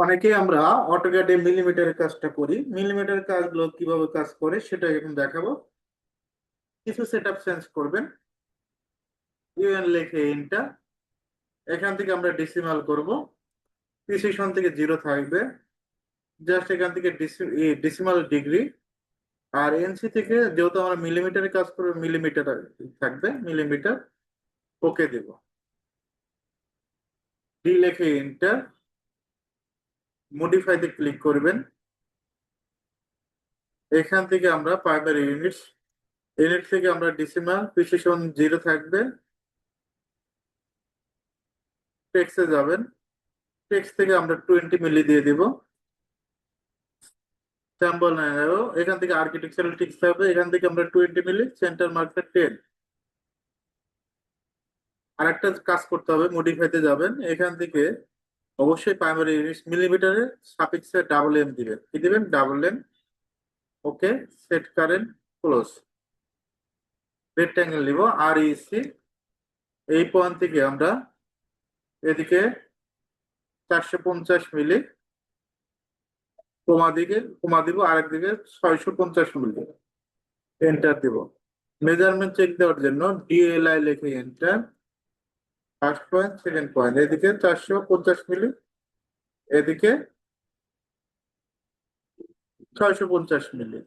অনেকে আমরা অটোক্যাডে মিলিমিটারের কাজটা করি। মিলিমিটারের কাজগুলো কিভাবে কাজ করে সেটা এখন দেখাবো। কিছু সেটআপ চেঞ্জ করবেন। ইউএন লিখে এন্টার। এখান থেকে আমরা ডেসিমাল করব। প্রিসিশন থেকে 0 থাকবে। জাস্ট এখান থেকে ডেসিমাল ডিগ্রি। আর এনসি থেকে যেহেতু আমরা মিলিমিটারে কাজ করবো, মিলিমিটার থাকবে, মিলিমিটার। ওকে দেব। ডি লিখে এন্টার। মডিফাইতে ক্লিক করবেন। এখান থেকে আমরা প্রাইমারি ইউনিটস, ইউনিট থেকে আমরা ডেসিমাল, প্রিসিশন 0 থাকবে। টেক্সটে যাবেন। টেক্সট থেকে আমরা 20 মিলি দিয়ে দিব। স্যাম্পল এখান থেকে আর্কিটেকচারাল টিক্স থাকবে, এখান থেকে আমরা 20 মিলি, সেন্টার মার্কেট 10। আর একটা কাজ করতে হবে, মডিফাইতে যাবেন। এখান থেকে অবশ্যই প্রাইমারি ইউনিট মিলিমিটারে সাফিক্সে ডাবল এম দিবেন। কি দিবেন? Double M. Okay. Set current close. Rectangle নিব আর ইসি। এই পয়েন্ট থেকে আমরা এদিকে 450 মিলি কমা দিব, আরেক দিকে 650 মিলি এন্টার দিব। মেজারমেন্ট চেক দেওয়ার জন্য ডিএলআই লিখে enter. First point, second point, এদিকে 450 মিলি, এদিকে 650 মিলি।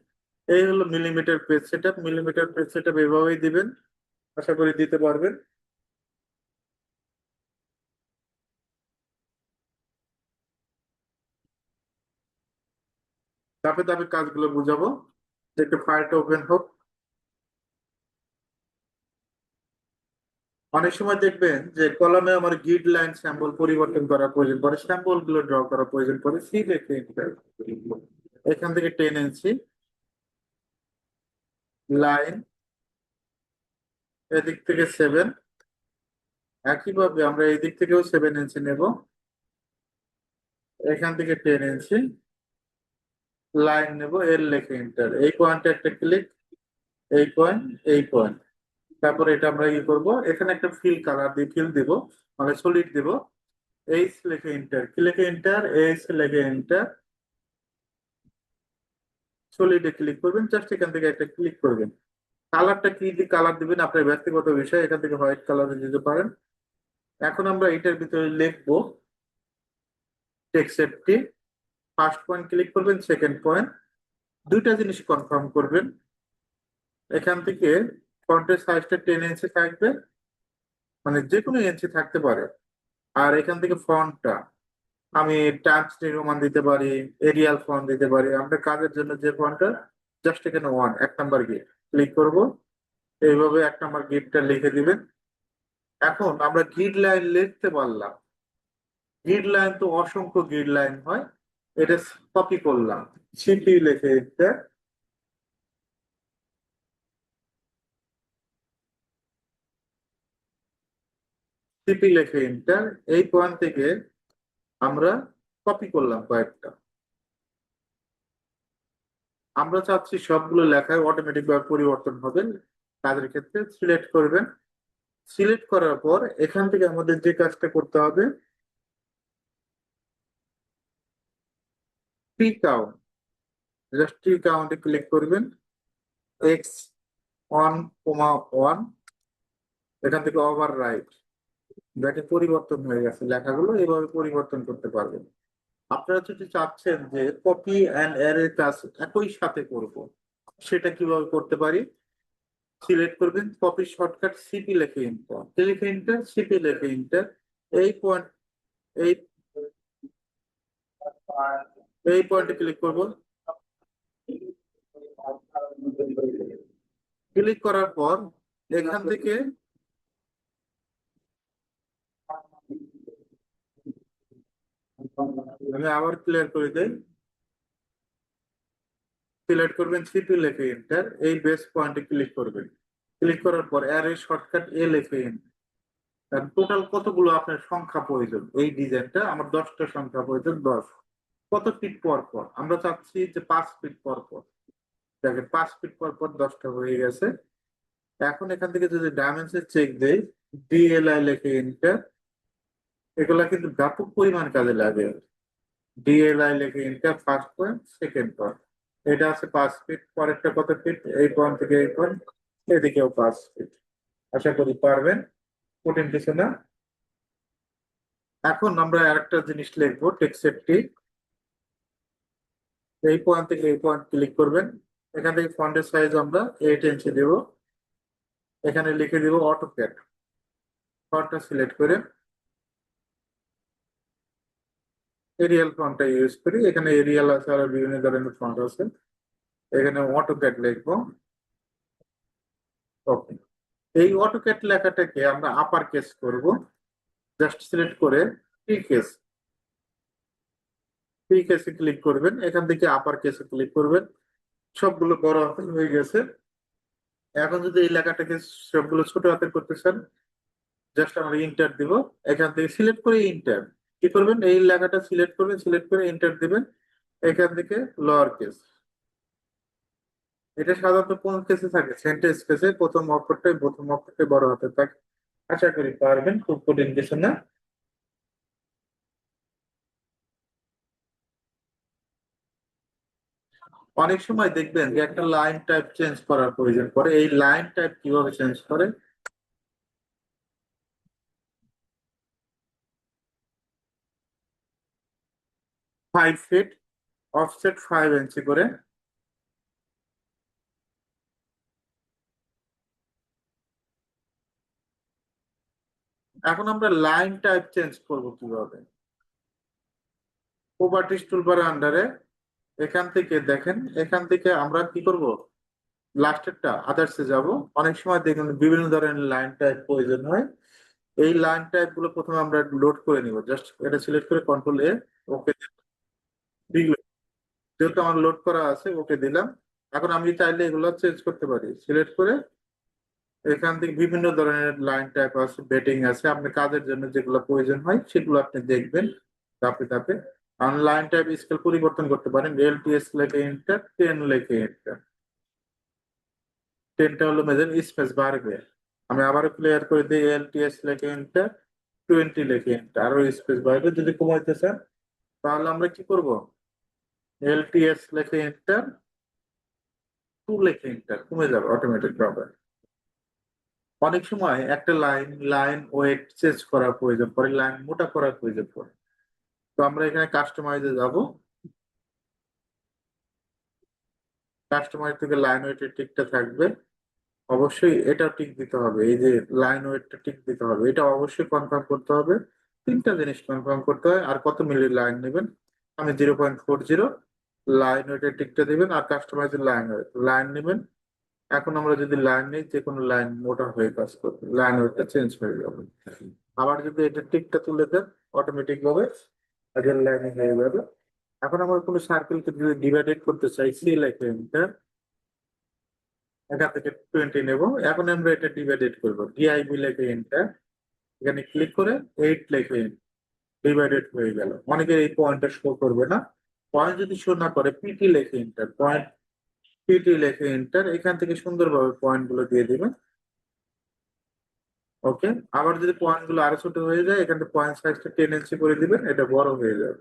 এই হলো millimetre page setup. Millimetre page setup এভাবেই দিবেন, আশা করি দিতে পারবেন। ধাপে ধাপে কাজগুলো বুঝাবো। একটু ফাইলটা ওপেন হোক। অনেক সময় দেখবেন যে কলমে আমার গ্রিড লাইন স্যাম্পল পরিবর্তন করার প্রয়োজন পড়ে, স্যাম্পল গুলো ড্র করার প্রয়োজন পড়ে। সি রেখে এখান থেকে 10 ইঞ্চি লাইন, এদিক থেকে 7। একইভাবে আমরা এই দিক থেকেও 7 ইঞ্চি নেব। এখান থেকে 10 ইঞ্চি লাইন নেব, এর লেখে এন্টার। এই পয়েন্টে একটা ক্লিক, এই পয়েন্ট, এই পয়েন্ট। তারপরে এটা আমরা কি করব, এখানে একটা ফিল কালার দিয়ে ফিল দিব, মানে সলিড দিব। এইচ লেখে এন্টার। কি লেখে এন্টার? এইচ লেখে এন্টার। সলিডে ক্লিক করবেন, জাস্ট এখান থেকে একটা ক্লিক করবেন। কালারটা কি দিয়ে কালার দিবেন আপনার ব্যক্তিগত বিষয়, এখান থেকে হোয়াইট কালার দিতে পারেন। এখন আমরা এটার ভিতরে লিখবো text safety. First point click করবেন, সেকেন্ড পয়েন্ট, দুইটা জিনিস কনফার্ম করবেন। এখান থেকে ফন্টের সাইজটা 10 ইঞ্চি থাকবে, মানে যে কোনো ইঞ্চি থাকতে পারে। আর এখান থেকে ফন্টটা আমি টাইমস নিউ রোমান দিতে পারি, এরিয়াল ফন্ট দিতে পারি। আমরা কাজের জন্য যে ফন্টটা, জাস্ট এখানে 1 নাম্বার গিট ক্লিক করব। এইভাবে 1 নাম্বার গিটটা লিখে দিবেন। এখন আমরা গ্রিড লাইন লিখতে পারলাম। গ্রিড লাইন তো অসংখ্য গ্রিড লাইন হয়, এটা কপি করলাম। সিপি লিখে এটা, সিপি লিখে এন্টার। এই পয়েন্ট থেকে আমরা কপি করলাম কয়েকটা। আমরা চাচ্ছি সবগুলো লেখায় অটোমেটিক ভাবে পরিবর্তন হবে। কাজের ক্ষেত্রে সিলেক্ট করবেন। সিলেক্ট করার পর এখান থেকে আমাদের যে কাজটা করতে হবে, ট্রি কাউন্ট, জাস্ট ট্রি কাউন্টে ক্লিক করবেন। এক্স 1,1। এখান থেকে ওভার রাইট, দেখে পরিবর্তন হয়ে গেছে। লেখাগুলো এইভাবে পরিবর্তন করতে পারবেন। আপনারা যদি চাচ্ছেন যে কপি অ্যান্ড অ্যারের কাজ একই সাথে করব, সেটা কিভাবে করতে পারি? সিলেক্ট করবেন, কপি শর্টকাট সিপি লিখে এন্টার, লিখে এন্টার, সিপি লিখে এন্টার। এই পয়েন্ট, এই এই পয়েন্টে ক্লিক করব। ক্লিক করার পর এখান থেকে আমি আবার ক্লিয়ার করে দেই। সিলেক্ট করবেন, সিপি লিখে এন্টার। এই বেস পয়েন্টে ক্লিক করবেন। ক্লিক করার পর অ্যারে শর্টকাট এ লিখে এন্টার। টোটাল কতগুলো আপনার সংখ্যা প্রয়োজন? এই ডিজাইনটা আমার 10টা সংখ্যা প্রয়োজন। 10 কত ফিট পর পর? আমরা চাচ্ছি যে 5 ফিট পর পর। দেখেন 5 ফিট পর পর 10টা হয়ে গেছে। এখন এখান থেকে যদি ডাইমেনশন চেক দেই, ডিএলআই লিখে এন্টার। এগুলা কিন্তু ব্যাপক পরিমাণ কাজে লাগে। ডিএলআই লিখে enter, first point second point, এটা আছে 5 ফিট, পরেরটা কত ফিট, এই পয়েন্ট থেকে এই পয়েন্ট, এদিকেও 5 ফিট। আশা করি পারবেন, কঠিন কিছু না। এখন আমরা আরেকটা জিনিস লিখবো, টেক্সট সেটটি। এই পয়েন্ট থেকে এই পয়েন্ট ক্লিক করবেন, এখান থেকে ফন্টের সাইজ আমরা 8 ইঞ্চি দেব, এখানে লিখে দিব অটোক্যাড, ফন্টটা সিলেক্ট করে এরিয়াল ফন্টটা ইউজ করি, এখানে এরিয়াল আছে আর বিভিন্ন ধরনের ফন্ট আছে, এখানে অটোক্যাড লিখবো। ওকে, এই অটোক্যাড লেখাটাকে আমরা আপার কেস করব, জাস্ট সিলেক্ট করে ফ্রি কেস, ফ্রি কেসে ক্লিক করবেন, এখান থেকে আপার কেসে ক্লিক করবেন, সবগুলো বড় হাতের হয়ে গেছে। এখন যদি এই লেখাটাকে সবগুলো ছোট হাতের করতে চান, জাস্ট আমরা ইন্টার দিব, এখান থেকে সিলেক্ট করে ইন্টার কি করবেন, এই লেখাটা সিলেক্ট করবেন, সিলেক্ট করে ইন্টার দিবেন, এখান থেকে লোয়ার কেস। এটা সাধারণত কোন কেসে থাকে, সেন্টেন্স কেসে প্রথম অক্ষরটাই বড় হাতে থাকে। আশা করি পারবেন, খুব কঠিন কিছু না। অনেক সময় দেখবেন যে একটা লাইন টাইপ চেঞ্জ করার প্রয়োজন পড়ে, এই লাইন টাইপ কিভাবে চেঞ্জ করে, 5 ফিট, অফসেট 5 ইঞ্চি করে। এখন আমরা লাইন টাইপ চেঞ্জ করব কিভাবে, প্রপার্টিস টুলবারের আন্ডারে এখান থেকে দেখেন, এখান থেকে আমরা কি করব, লাস্টেরটা আদার্সে যাব। অনেক সময় দেখুন বিভিন্ন ধরনের লাইন টাইপ প্রয়োজন হয়, এই লাইন টাইপ গুলো প্রথমে আমরা লোড করে নিব, জাস্ট এটা সিলেক্ট করে কন্ট্রোল ওকে, যেহেতু আমার লোড করা আছে ওকে দিলাম। এখন আমি চাইলে এগুলো চেঞ্জ করতে পারি, সিলেক্ট করে এখান থেকে বিভিন্ন ধরনের লাইন টাইপ আছে, বেটিং আছে, আপনি কাজের জন্য যেগুলো প্রয়োজন হয় সেগুলো আপনি দেখবেন ধাপে ধাপে। লাইন টাইপ স্কেল পরিবর্তন করতে পারেন, এলটিএস লেখে এন্টার, 10 লেখে এন্টার, 10টা হলো মেজর, স্পেস বাড়বে। আমি আবারও ক্লিয়ার করে দিই, এলটিএস লেখে এন্টার, 20 লেখে এন্টার, আরো স্পেস বাড়বে। যদি কমাইতে চান তাহলে আমরা কি করব, এলটিএস লেখে এন্টার, 2 লেখে এন্টার, কমে যাবে অটোমেটিক ভাবে। অনেক সময় একটা লাইন লাইন ওয়েট চেঞ্জ করার প্রয়োজন পড়ে, লাইন মোটা করার প্রয়োজন পড়ে, তো আমরা এখানে কাস্টমাইজে যাব, কাস্টমাইজ থেকে লাইন ওয়েটের টিকটা থাকবে, অবশ্যই এটা টিক দিতে হবে, এই যে লাইন ওয়েটটা টিক দিতে হবে, এটা অবশ্যই কনফার্ম করতে হবে। 3টা জিনিস কনফার্ম করতে হয়, আর কত মিলি লাইন নেবেন, আমি 0.40 লাইন ওয়েটের টিকটা দিবেন, আর কাস্টমাইজের লাইন নেবেন। এখন আমরা যদি লাইন নিই, যে কোনো লাইন মোটা হয়ে কাজ করবে, লাইন ওয়েটটা চেঞ্জ হয়ে যাবে। আবার যদি এটা টিকটা তুলে দেন, অটোমেটিক ভাবে আগের লাইনে হয়ে যাবে। এখন আমরা কোনো সার্কেলকে যদি ডিভাইডেড করতে চাই, সি লেখে এন্টার, এখান থেকে 20 নেব। এখন আমরা এটা ডিভাইডেড করবো, ডিআইবি লেখে এন্টার, এখানে ক্লিক করে 8 লেখে ডিভাইডেড হয়ে গেল। অনেকের এই পয়েন্টটা শো করবে না, পয়েন্ট যদি শো না করে পিটি লেখে এন্টার, পয়েন্ট পিটি লেখে এন্টার, এখান থেকে সুন্দরভাবে পয়েন্ট গুলো দিয়ে দিবেন। ওকে, আবার যদি পয়েন্ট গুলো আরো ছোট হয়ে যায়, এখান থেকে পয়েন্ট সাইজটা 10 ইঞ্চি করে দিবেন, এটা বড় হয়ে যাবে।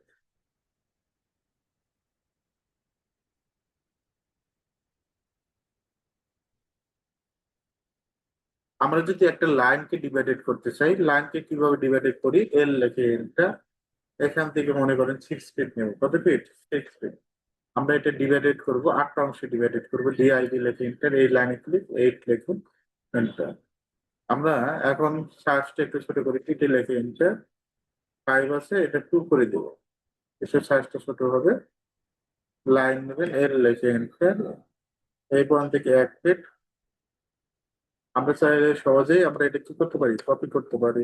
আমরা যদি একটা লাইনকে ডিভাইডেড করতে চাই, লাইনকে কিভাবে ডিভাইডেড করি, এল লেখে এটা, এখান থেকে মনে করেন 6 ফিট নেব, কত ফিট, 6 ফিট। আমরা এটা ডিভাইডেড করব, 8টা অংশে ডিভাইডেড করবো, ডিআইবি লেখে এন্টার, এই লাইনে ক্লিক, 8 লিখুন এন্টার। আমরা এখন সাইজটা একটু ছোট করে টিটি লেখে এন্টার, 5 আছে এটা 2 করে দেবো, এসব সাইজটা ছোট হবে। লাইন নেবেন, এল লেখে এন্টার, এই পয়েন্ট থেকে 1 ফিট। আমরা চাইলে সহজেই আমরা এটা কি করতে পারি, কপি করতে পারি,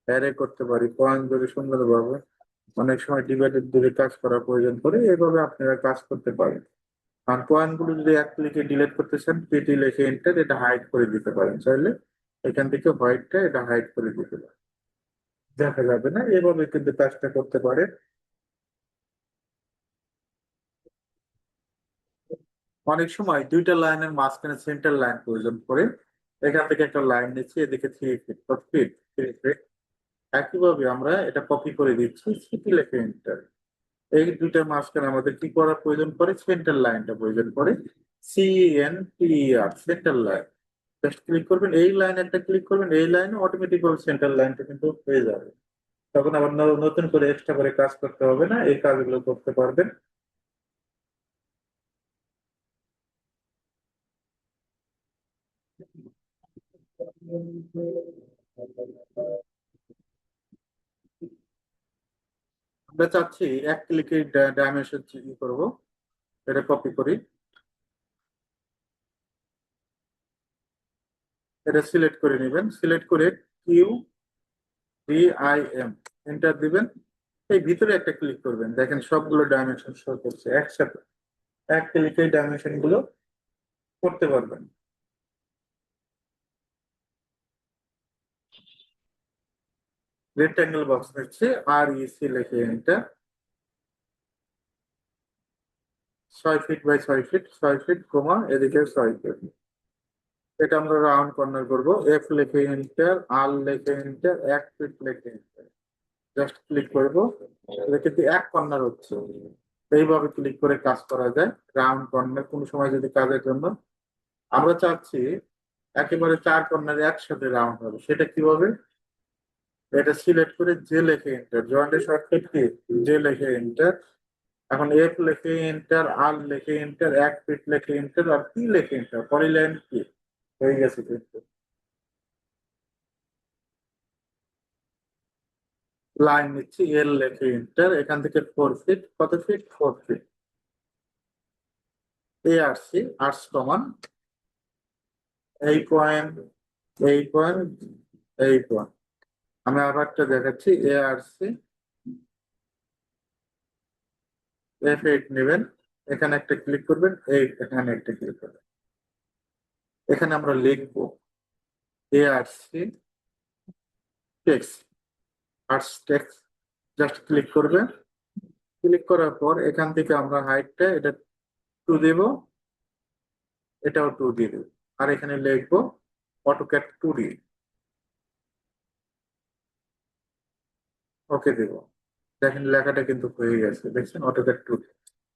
অ্যারে করতে পারি, পয়েন্ট ধরে সুন্দরভাবে। অনেক সময় ডিভাইডেড দূরে কাজ করার প্রয়োজন পড়ে, এইভাবে আপনারা কাজ করতে পারেন। আর পয়েন্ট গুলো যদি এক ক্লিকে ডিলিট করতে চান, পিটি লিখে এন্টার, এটা হাইড করে দিতে পারেন চাইলে, এখান থেকে হোয়াইটটা এটা হাইড করে দিতে পারেন, দেখা যাবে না, এভাবে কিন্তু কাজটা করতে পারে। অনেক সময় দুইটা লাইনের মাঝখানে সেন্টার লাইন প্রয়োজন পড়ে, এখান থেকে একটা লাইন নিচ্ছি, এদিকে 3 ফিট, 3 ফিট। একইভাবে আমরা এটা কপি করে দিচ্ছি, সিটি লিখে এন্টার, এই দুইটার মাঝখানে আমাদের কি করার প্রয়োজন পড়ে, সেন্টার লাইনটা প্রয়োজন পড়ে। CNTER, centre line. Just click করবেন, এই লাইন একটা ক্লিক করবেন, এই লাইনে অটোমেটিক ভাবে সেন্টার লাইনটা কিন্তু হয়ে যাবে। তখন আবার নতুন করে এক্সট্রা করে কাজ করতে হবে না, এই কাজগুলো করতে পারবেন। আমরা চাচ্ছি এক ক্লিকে ডাইমেনশন কি করব, এটা কপি করি, এটা সিলেক্ট করে নেবেন, সিলেক্ট করে QDIM এন্টার দিবেন। এই ভিতরে একটা ক্লিক করবেন, দেখেন সবগুলো ডাইমেনশন শো করছে একসাথে। এক ক্লিকে ডাইমেনশন গুলো করতে পারবেন। রেক্টাঙ্গেল বক্স হচ্ছে REC লিখে enter. 6 feet by 6 feet, 6 feet comma এদিকে 6 ফিট। এটা আমরা রাউন্ড কর্নার করব, F লিখে এন্টার, R লিখে এন্টার, 1 ফিট লিখে এন্টার। জাস্ট ক্লিক করব, এটা কিন্তু এক কর্নার হচ্ছে। এইভাবে ক্লিক করে কাজ করা যায় রাউন্ড কর্নার। কোন সময় যদি কাজের জন্য আমরা চাচ্ছি একেবারে 4 কর্নার একসাথে রাউন্ড হবে, সেটা কিভাবে, এটা সিলেক্ট করে জে লিখে এন্টার, জয়েন্টের শর্টকাট কি জে লিখে এন্টার। এখন F লিখে এন্টার, R লিখে এন্টার, 1 ফিট লিখে এন্টার, আর কি লিখে এন্টার, পলিলাইন কি হয়ে গেছে কিন্তু। লাইন নিচ্ছি, L লিখে এন্টার, এখান থেকে 4 ফিট, কত ফিট, 4 ফিট। ARC, আর্টস কমান, এই পয়েন্ট, এই পয়েন্ট, এই পয়েন্ট। আমি আবার একটা দেখাচ্ছি, ARC, F8 নেবেন, এখানে একটা ক্লিক করবেন, এই এখানে একটা ক্লিক করবেন। এখানে আমরা লিখবো ARC text, arts text. Just click করবেন, ক্লিক করার পর এখান থেকে আমরা হাইটটা এটা 2 দেব, এটাও 2 দিয়ে দেব। আর এখানে লিখবো অটোক্যাড 2D, ওকে দেব। দেখেন লেখাটা কিন্তু হয়ে গেছে, দেখছেন, অটোক্যাড 2D।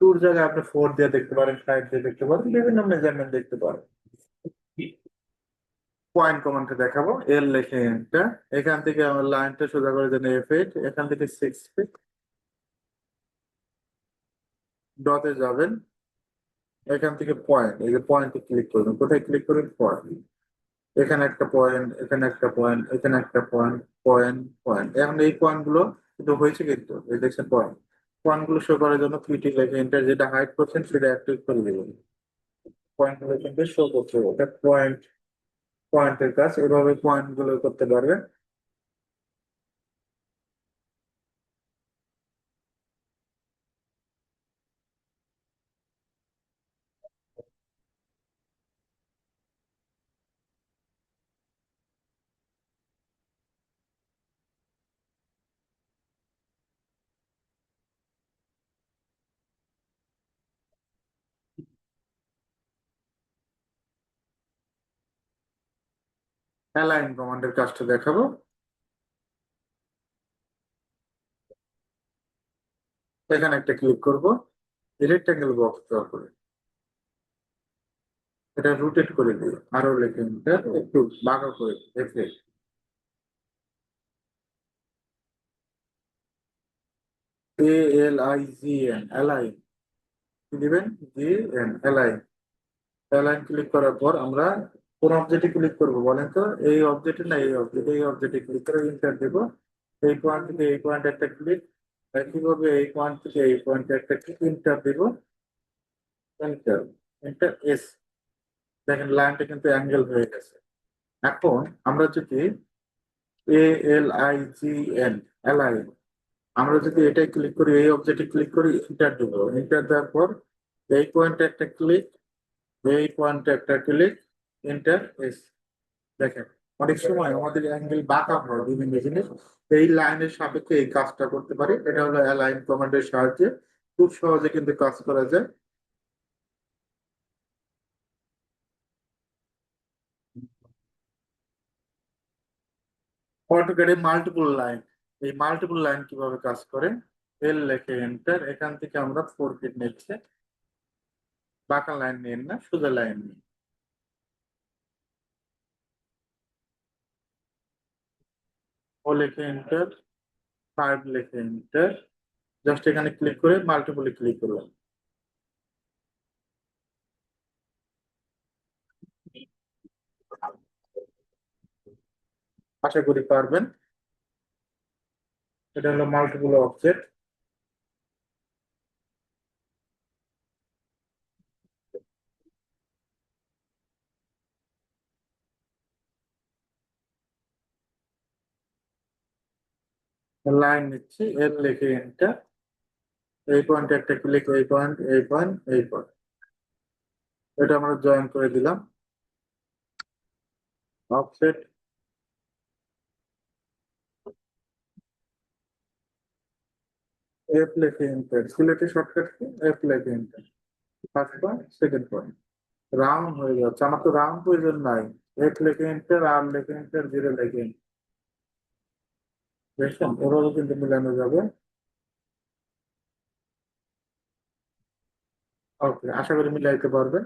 টুর জায়গায় আপনি 4 দিয়ে দেখতে পারেন, 5 দিয়ে দেখতে পারেন, বিভিন্ন মেজারমেন্ট দেখতে পারেন। পয়েন্ট কমান্ডে দেখাবো, এল লিখে এন্টার। এখান থেকে আমার লাইনটা সোজা করে দেন F8, এখান থেকে 6 ফিট, ডতে যাবেন, এখান থেকে পয়েন্ট, এই যে পয়েন্টে ক্লিক করবেন, কোথায় ক্লিক করবেন, পয়েন্ট। এখানে একটা পয়েন্ট, এখানে একটা পয়েন্ট, এখানে একটা পয়েন্ট, পয়েন্ট, পয়েন্ট। এখন এই পয়েন্ট গুলো কিন্তু হয়েছে, কিন্তু এই দেখছেন পয়েন্ট। পয়েন্ট গুলো শো করার জন্য পিটি লেখে এন্টার, যেটা হাইড করছেন সেটা অ্যাক্টিভ করে দেবেন। পয়েন্ট গুলো কিন্তু শো করতে হবে, এটা পয়েন্ট, পয়েন্টের কাজ। এভাবে পয়েন্ট গুলো করতে পারবেন। অ্যালাইন কমান্ডের কাজটা দেখাবো। এখানে একটা ক্লিক করব, রেক্টাঙ্গেল বক্স দেওয়ার পরে এটা রোটেট করে দিই, আরো লেখে এন্টার, একটু বাঁকা করে দেখে ALIGN, অ্যালাইন দিবেন, GN অ্যালাইন। অ্যালাইন ক্লিক করার পর আমরা কোন অবজেক্টে ক্লিক করব বলেন তো, এই অবজেক্টে না এই অবজেক্ট, এই অবজেক্টে ক্লিক করে এন্টার দেব। এই পয়েন্ট থেকে এই পয়েন্ট একটা ক্লিক, একইভাবে এই পয়েন্ট থেকে এই পয়েন্টে একটা ক্লিক, এন্টার দেব, এন্টার, এন্টার এস। দেখেন লাইনটা কিন্তু অ্যাঙ্গেল হয়ে গেছে। এখন আমরা যদি ALIGN অ্যালাইন, আমরা যদি এটাই ক্লিক করি, এই অবজেক্টে ক্লিক করি, এন্টার দেব, এন্টার দেওয়ার পর এই পয়েন্টে একটা ক্লিক, এই পয়েন্টে একটা ক্লিক, এন্টার এস। দেখেন অনেক সময় আমাদের অ্যাঙ্গেল বাঁকা হয় বিভিন্ন জিনিস, এই লাইনের সাপেক্ষে এই কাজটা করতে পারি। এটা হলো অ্যালাইন কমান্ডের সাহায্যে খুব সহজে কিন্তু কাজ করা যায়। অটোক্যাডে মাল্টিপল লাইন, এই মাল্টিপল লাইন কিভাবে কাজ করে, এল লেখে এন্টার, এখান থেকে আমরা 4 ফিট নিচ্ছে, বাঁকা লাইন নিন না, সোজা লাইন নিন। ও লেখে এন্টার, 5 লেখে এন্টার, জাস্ট এখানে ক্লিক করে মাল্টিপলে ক্লিক করলাম। আশা করি পারবেন। এটা হলো মাল্টিপল অবজেক্ট। লাইন নিচ্ছি, এল লেখে এন্টার, এই পয়েন্টে একটা ক্লিক, এই পয়েন্ট, এই পয়েন্ট, এই পয়েন্ট, এটা আমরা জয়েন করে দিলাম। অফসেট, এফ লেখে এন্টার, সিলেক্টে শর্টকাট কি, এফ লেখে enter, first point, second point, round হয়ে যাচ্ছে, আমার তো রাউন্ড প্রয়োজন নাই। এফ লেখে এন্টার, আর লেখে এন্টার, জিরো লেখে এন্টার, দেখছেন এভাবে কিন্তু মিলানো যাবে। ওকে, আশা করি মিলাইতে পারবেন।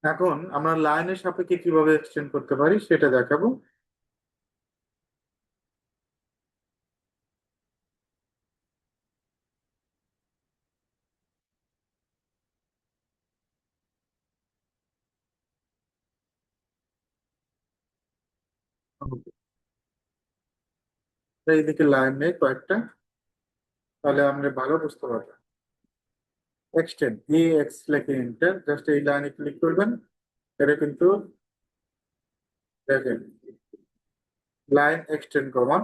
এখন আমরা লাইনের সাপেক্ষে কিভাবে এক্সটেন্ড করতে পারি সেটা দেখাবো। এইদিকে লাইন নেই কয়েকটা, তাহলে আমরা ভালো বুঝতে পারবো। এক্সটেন্ড, ই এক্স লেখে এন্টার, জাস্ট এই লাইনে ক্লিক করবেন। এটা কিন্তু দেখেন লাইন এক্সটেন্ড কমান,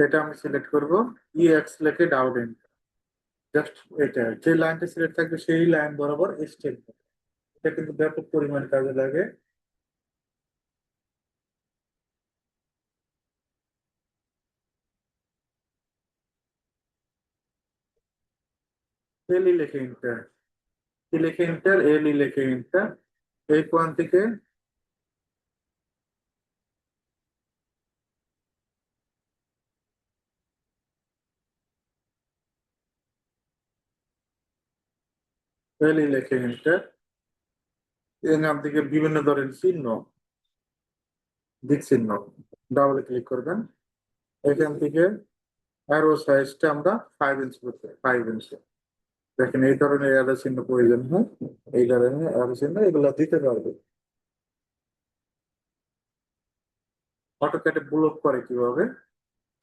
এটা আমি সিলেক্ট করব, ই এক্স লেখে ডাউন এন্টার, জাস্ট এটা যে লাইনটা সিলেক্ট থাকবে সেই লাইন বরাবর এক্সটেন্ড, এটা কিন্তু ব্যাপক পরিমাণ কাজে লাগে। এল ই লেখে এন্টার, ই লেখে এন্টার, এল ই লেখে এন্টার, এই পয়েন্ট থেকে এল ই লেখে এন্টার, এর নাম থেকে বিভিন্ন ধরনের চিহ্ন, দিক চিহ্ন, ডাবল ক্লিক করবেন। এখান থেকে অ্যারো সাইজটা আমরা 5 ইঞ্চি করতে, 5 ইঞ্চি। দেখেন এই ধরনের অ্যারো চিহ্ন প্রয়োজন হয়, এই ধরনের অ্যারো চিহ্ন এগুলো দিতে পারবে। অটোক্যাডে ব্লক করে কিভাবে,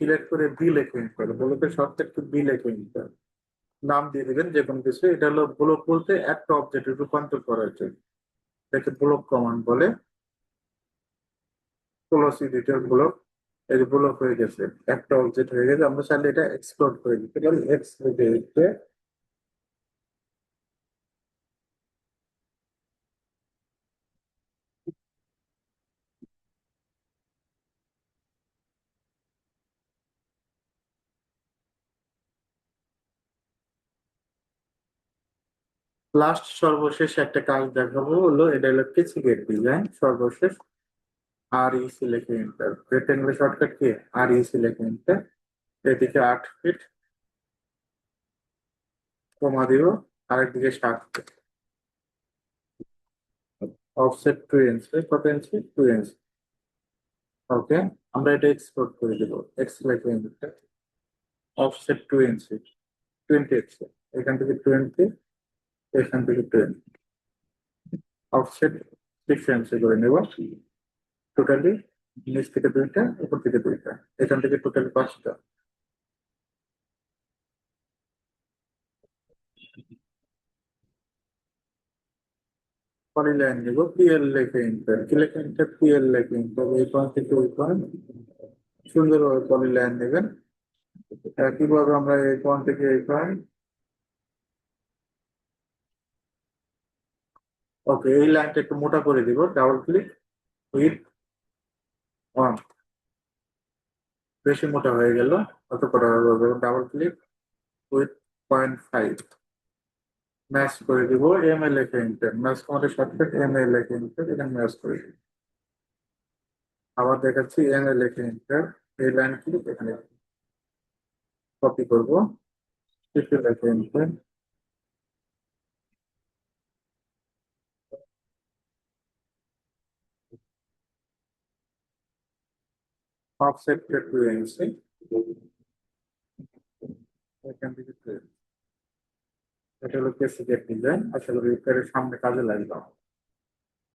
সিলেক্ট করে বি লেখে নিতে হবে, ব্লকের শর্টকাট কি বি লেখে নিতে হবে, নাম দিয়ে দিবেন যে কোনো কিছু। এটা হলো ব্লক বলতে একটা অবজেক্টে রূপান্তর করার জন্য, এটাকে ব্লক কমান্ড বলে। ক্লোজ এডিটর ব্লক, এই যে ব্লক হয়ে গেছে, একটা অবজেক্ট হয়ে গেছে, আমরা চাইলে এটা এক্সপ্লোর করে দিতে পারি, এক্স লিখে দিতে। লাস্ট সর্বশেষ একটা কাজ দেখাবো, হলো এটা হলো কেচিগেট ডিজাইন সর্বশেষ। আর ইসি লিখে এন্টার, রেক্টেঙ্গেল শর্টকাট কি, আর ইসি লিখে এন্টার, এদিকে 8 ফিট কমা দিব, আরেকদিকে 7 ফিট, অফসেট 2 ইঞ্চি, কত ইঞ্চি, 2 ইঞ্চি। ওকে, আমরা এটা এক্সপোর্ট করে দেবো, এক্স লিখে এন্টার, অফসেট 2 ইঞ্চি, 20 ইঞ্চি, এখান থেকে 20, এখান থেকে 20, অফসেট 6 ইঞ্চি করে নেব। টোটালি নিচ থেকে 2টা, উপর থেকে 2টা, এখান থেকে টোটালি 5টা। পলিলাইন নিব, পিএল লেখে এন্টার, কি লেখে এন্টার, পিএল লেখে এন্টার, এই পয়েন্ট থেকে ওই পয়েন্ট সুন্দরভাবে পলিলাইন নেবেন। একইভাবে আমরা এই পয়েন্ট থেকে এই পয়েন্ট, ওকে, এই লাইনটা একটু মোটা করে দিব, ডাবল ক্লিক, উইথ 1, বেশি মোটা হয়ে গেল, অত করা হবে, ডাবল ক্লিক, উইথ 0.5, ম্যাচ করে দিব, এম এল লেখে এন্টার, ম্যাচ কমান্ডের শর্টকাট এম এল লেখে এন্টার, এখানে ম্যাচ করে দিব। আবার দেখাচ্ছি এম এল লেখে এন্টার, এই লাইন ক্লিক, এখানে কপি করবো, শিফট লেখে এন্টার। অফসেট টু ইঞ্চি, এখান থেকে এটা হলো কেসিকেট ডিজাইন। আশা করি এর সামনে কাজে লাগবে।